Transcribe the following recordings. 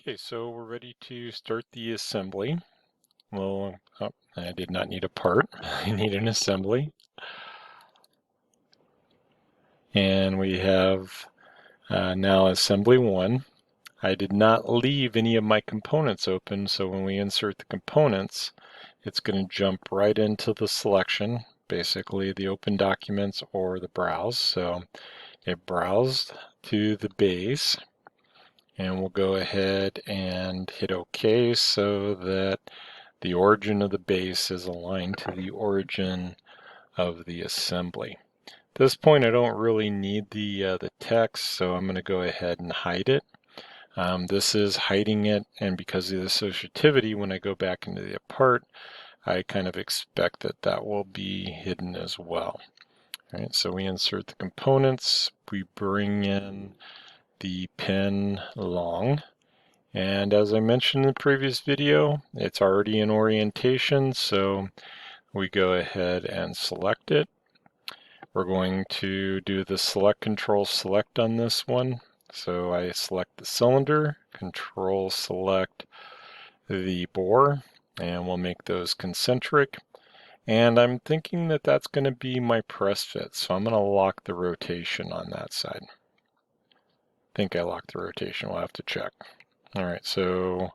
Okay, so we're ready to start the assembly. Well, oh, I did not need a part. I need an assembly. And we have now assembly 1. I did not leave any of my components open, so when we insert the components, it's going to jump right into the selection, basically the open documents or the browse. So it browsed to the base, and we'll go ahead and hit OK so that the origin of the base is aligned to the origin of the assembly. At this point, I don't really need the text, so I'm going to go ahead and hide it. This is hiding it, and because of the associativity, when I go back into the part, I kind of expect that that will be hidden as well. All right, so we insert the components, we bring in the pin long, and as I mentioned in the previous video, it's already in orientation, so we go ahead and select it. We're going to do the select control select on this one. So I select the cylinder, control select the bore, and we'll make those concentric. And I'm thinking that that's going to be my press fit, so I'm going to lock the rotation on that side. I think I locked the rotation, we'll have to check. Alright, so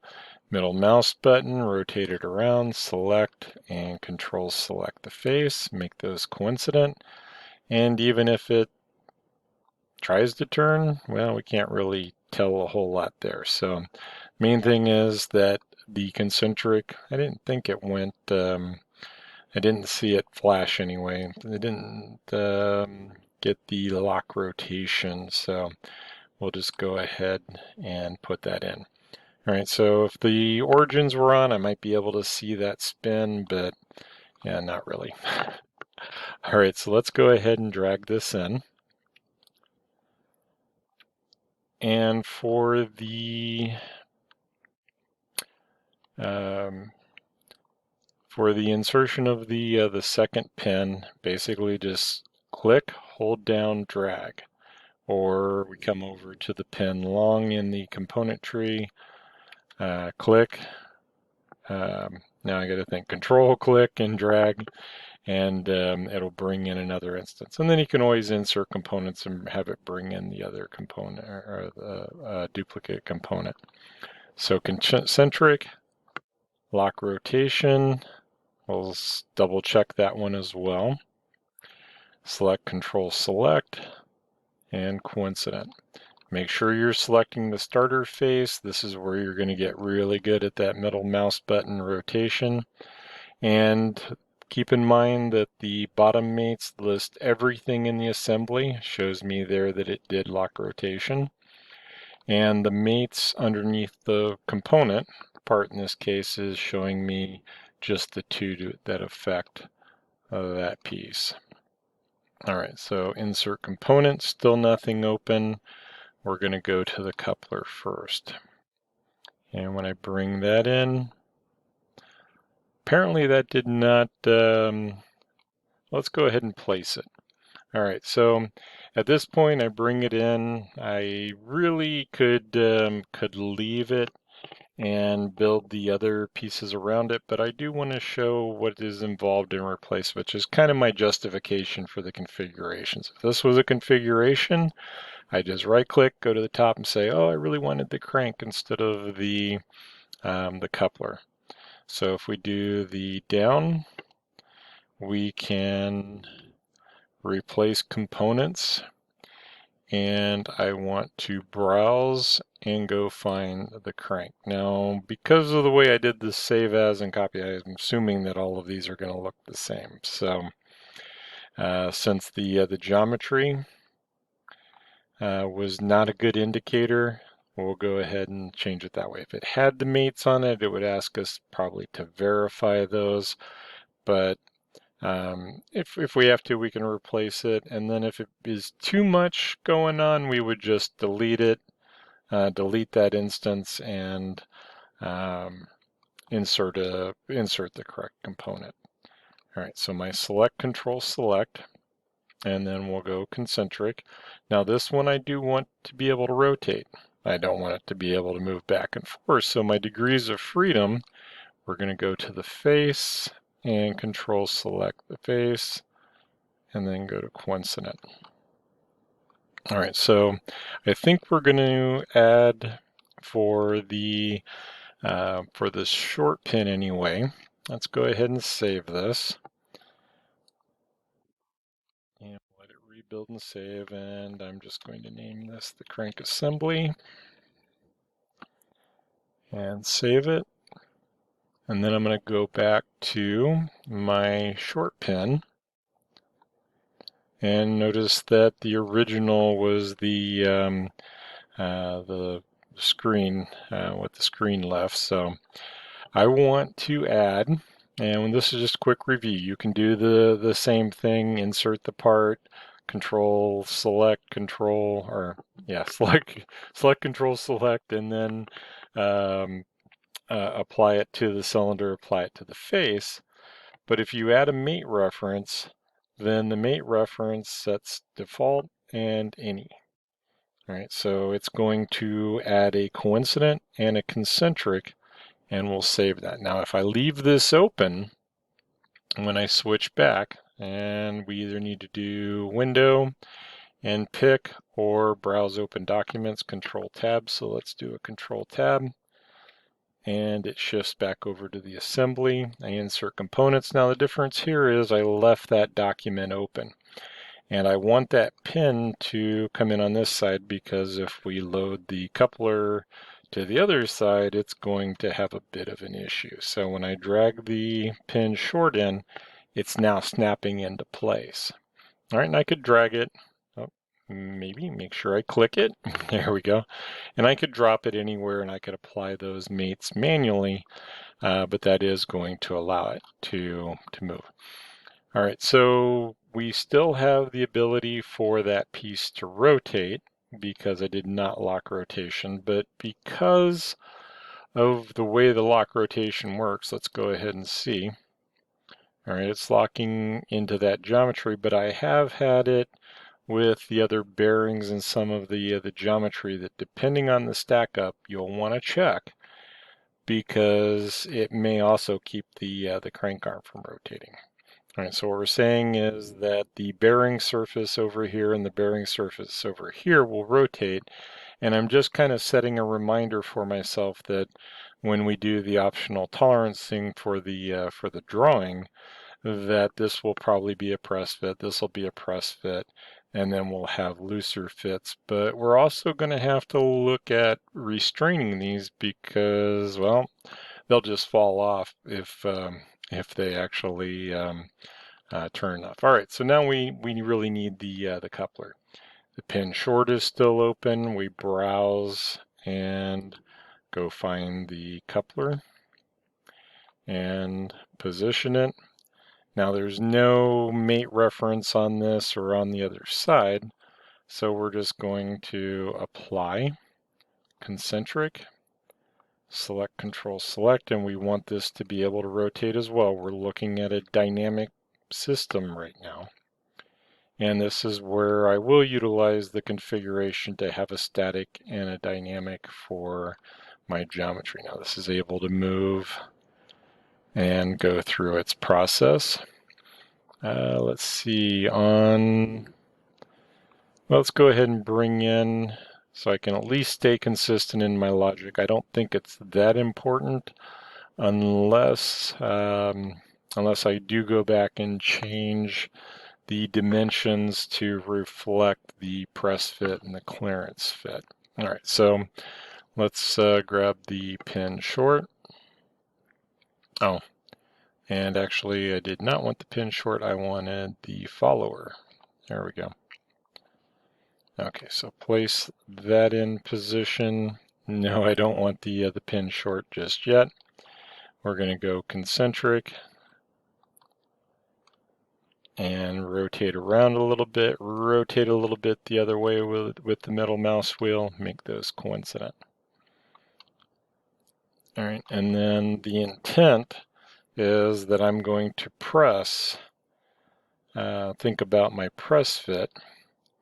middle mouse button, rotate it around, select, and control select the face, make those coincident. And even if it tries to turn, well, we can't really tell a whole lot there. So main thing is that the concentric, I didn't think it went, I didn't see it flash anyway. I didn't get the lock rotation, so we'll just go ahead and put that in. All right, so if the origins were on, I might be able to see that spin, but yeah, not really. All right, so let's go ahead and drag this in. And for the insertion of the second pin, basically just click, hold down, drag. Or we come over to the pin long in the component tree, click. Now I got to think, control, click, and drag, and it'll bring in another instance. And then you can always insert components and have it bring in the other component or the duplicate component. So concentric, lock rotation, we'll double check that one as well. Select, control, select, and coincident. Make sure you're selecting the starter face. This is where you're going to get really good at that middle mouse button rotation. And keep in mind that the bottom mates list everything in the assembly. Shows me there that it did lock rotation. And the mates underneath the component, part in this case, is showing me just the two that affect that piece. All right, so insert component, still nothing open. We're going to go to the coupler first. And when I bring that in, apparently that did not, let's go ahead and place it. All right, so at this point I bring it in. I really could leave it and build the other pieces around it, but I do want to show what is involved in replace, which is kind of my justification for the configurations. If this was a configuration, I just right click, go to the top and say, oh, I really wanted the crank instead of the coupler. So if we do the down, we can replace components, and I want to browse and go find the crank. Now, because of the way I did this save as and copy, I'm assuming that all of these are going to look the same. So since the geometry was not a good indicator, we'll go ahead and change it that way. If it had the mates on it, it would ask us probably to verify those, but if we have to, we can replace it. And then if it is too much going on, we would just delete it, delete that instance, and insert the correct component. All right, so my select, control select, and then we'll go concentric. Now this one I do want to be able to rotate. I don't want it to be able to move back and forth. So my degrees of freedom, we're going to go to the face and control select the face and then go to coincident. All right, so I think we're going to add for this short pin anyway. Let's go ahead and save this. And let it rebuild and save, and I'm just going to name this the crank assembly and save it. And then I'm going to go back to my short pin and notice that the original was the screen with the screen left. So I want to add, and this is just a quick review, you can do the same thing, insert the part, control, select, control, or yeah, select, control, select, and then apply it to the cylinder, apply it to the face. But if you add a mate reference, then the mate reference sets default and any. All right, so it's going to add a coincident and a concentric, and we'll save that. Now, if I leave this open, when I switch back, and we either need to do window and pick or browse open documents, control tab. So let's do a control tab. And it shifts back over to the assembly. I insert components. Now the difference here is I left that document open. And I want that pin to come in on this side because if we load the coupler to the other side, it's going to have a bit of an issue. So when I drag the pin short in, it's now snapping into place. All right, and I could drag it, oh, maybe make sure I click it. There we go. And I could drop it anywhere and I could apply those mates manually, but that is going to allow it to move. All right, so we still have the ability for that piece to rotate because I did not lock rotation, but because of the way the lock rotation works, let's go ahead and see. All right, it's locking into that geometry, but I have had it with the other bearings and some of the geometry that depending on the stack up, you'll want to check because it may also keep the crank arm from rotating. All right, so what we're saying is that the bearing surface over here and the bearing surface over here will rotate, and I'm just kind of setting a reminder for myself that when we do the optional tolerancing for the drawing, that this will probably be a press fit, this will be a press fit, and then we'll have looser fits. But we're also going to have to look at restraining these because, well, they'll just fall off if they actually turn off. All right, so now we really need the coupler. The pin short is still open. We browse and go find the coupler and position it. Now there's no mate reference on this or on the other side, so we're just going to apply concentric, select, control, select, and we want this to be able to rotate as well. We're looking at a dynamic system right now. And this is where I will utilize the configuration to have a static and a dynamic for my geometry. Now this is able to move and go through its process. Let's see, let's go ahead and bring in, so I can at least stay consistent in my logic. I don't think it's that important unless I do go back and change the dimensions to reflect the press fit and the clearance fit. All right, so let's grab the pin short. Oh, and actually I did not want the pin short, I wanted the follower. There we go. Okay, so place that in position. No, I don't want the pin short just yet. We're going to go concentric and rotate around a little bit, rotate a little bit the other way with the middle mouse wheel, make those coincident. All right, and then the intent is that I'm going to press, think about my press fit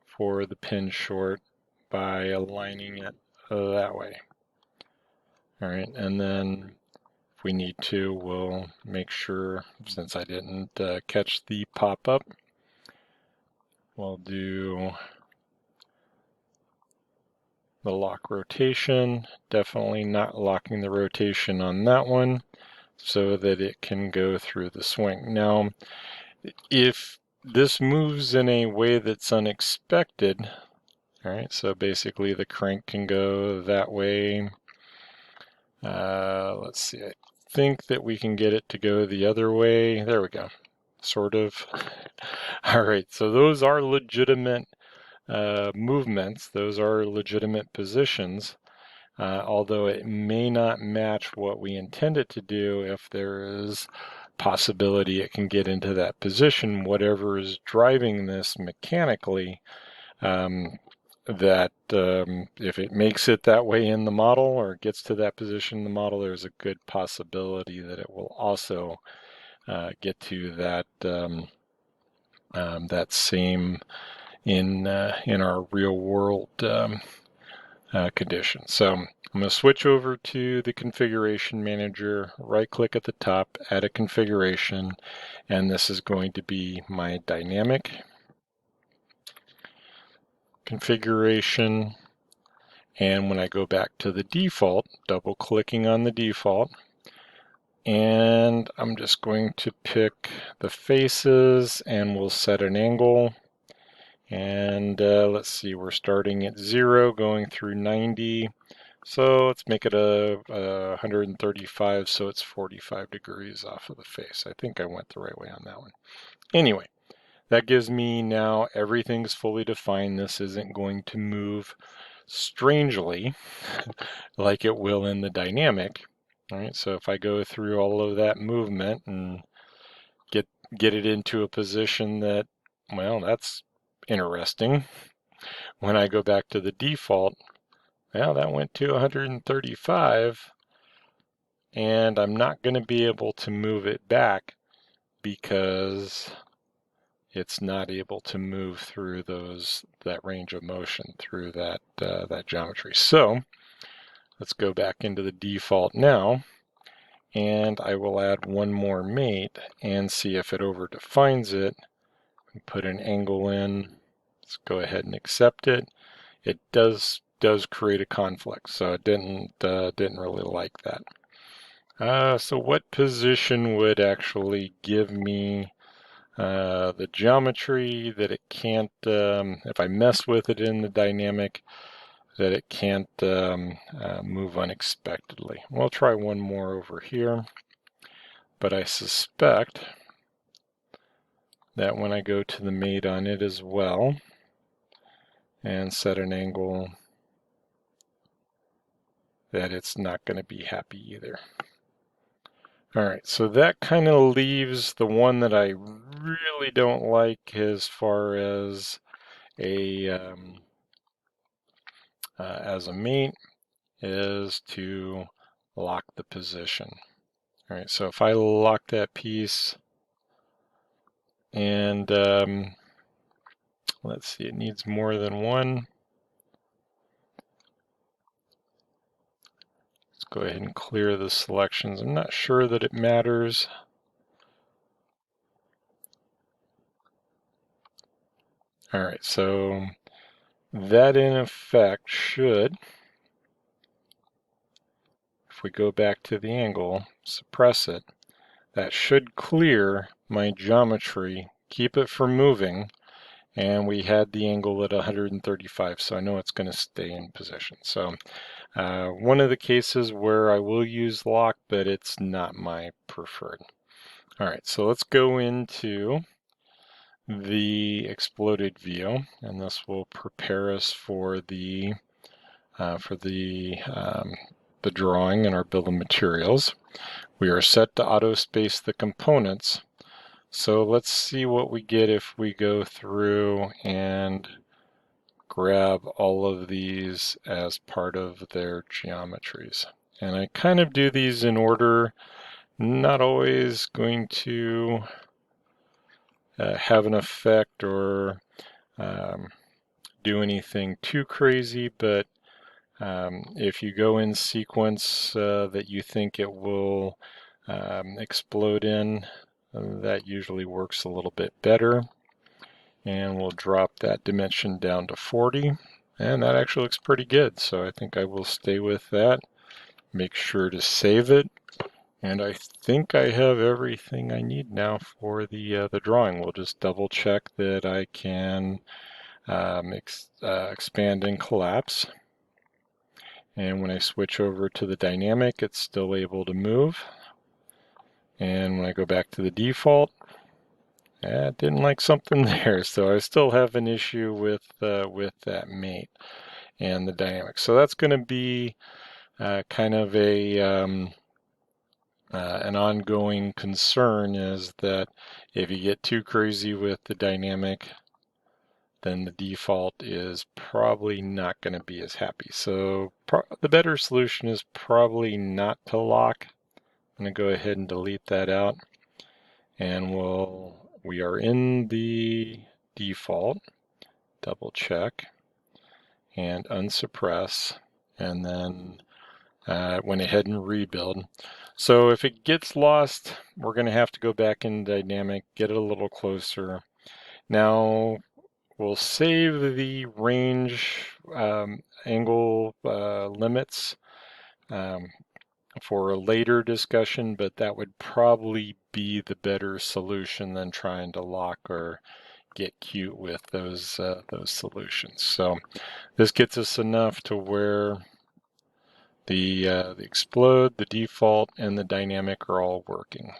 for the pin short by aligning it that way. All right, and then if we need to, we'll make sure, since I didn't catch the pop-up, we'll do the lock rotation, definitely not locking the rotation on that one so that it can go through the swing. Now, if this moves in a way that's unexpected, all right, so basically the crank can go that way. Let's see, I think that we can get it to go the other way. There we go, sort of. All right, so those are legitimate movements. Those are legitimate positions. Although it may not match what we intend it to do, if there is possibility it can get into that position, whatever is driving this mechanically, if it makes it that way in the model or gets to that position in the model, there's a good possibility that it will also get to that that same in our real world condition. So I'm going to switch over to the configuration manager, right click at the top, add a configuration, and this is going to be my dynamic configuration. And when I go back to the default, double clicking on the default, and I'm just going to pick the faces and we'll set an angle. And let's see, we're starting at 0, going through 90. So let's make it a 135, so it's 45 degrees off of the face. I think I went the right way on that one. Anyway, that gives me now everything's fully defined. This isn't going to move strangely like it will in the dynamic. All right, so if I go through all of that movement and get it into a position that, well, that's interesting. When I go back to the default, well, that went to 135, and I'm not going to be able to move it back because it's not able to move through that range of motion through that geometry. So let's go back into the default now, and I will add one more mate and see if it overdefines it. Put an angle in. Let's go ahead and accept it. It does create a conflict, so it didn't really like that. So what position would actually give me the geometry that it can't, if I mess with it in the dynamic, that it can't move unexpectedly? We'll try one more over here, but I suspect that when I go to the mate on it as well and set an angle, that it's not going to be happy either. All right, so that kind of leaves the one that I really don't like as far as a mate is to lock the position. All right, so if I lock that piece and let's see, it needs more than one. Let's go ahead and clear the selections. I'm not sure that it matters. All right, so that in effect should, if we go back to the angle, suppress it, that should clear my geometry, keep it from moving, and we had the angle at 135, so I know it's going to stay in position. So one of the cases where I will use lock, but it's not my preferred. All right, so let's go into the exploded view, and this will prepare us for the drawing and our bill of materials. We are set to auto space the components. So let's see what we get if we go through and grab all of these as part of their geometries. And I kind of do these in order, not always going to have an effect or do anything too crazy, but If you go in sequence that you think it will explode in, that usually works a little bit better. And we'll drop that dimension down to 40. And that actually looks pretty good, so I think I will stay with that. Make sure to save it. And I think I have everything I need now for the drawing. We'll just double check that I can expand and collapse. And when I switch over to the dynamic, it's still able to move. And when I go back to the default, I didn't like something there, so I still have an issue with that mate and the dynamic. So that's going to be kind of an ongoing concern, is that if you get too crazy with the dynamic, then the default is probably not going to be as happy. So the better solution is probably not to lock. I'm going to go ahead and delete that out, and we are in the default. Double check and unsuppress, and then went ahead and rebuild. So if it gets lost, we're going to have to go back in dynamic, get it a little closer. Now we'll save the range angle limits for a later discussion, but that would probably be the better solution than trying to lock or get cute with those solutions. So this gets us enough to where the explode, the default, and the dynamic are all working.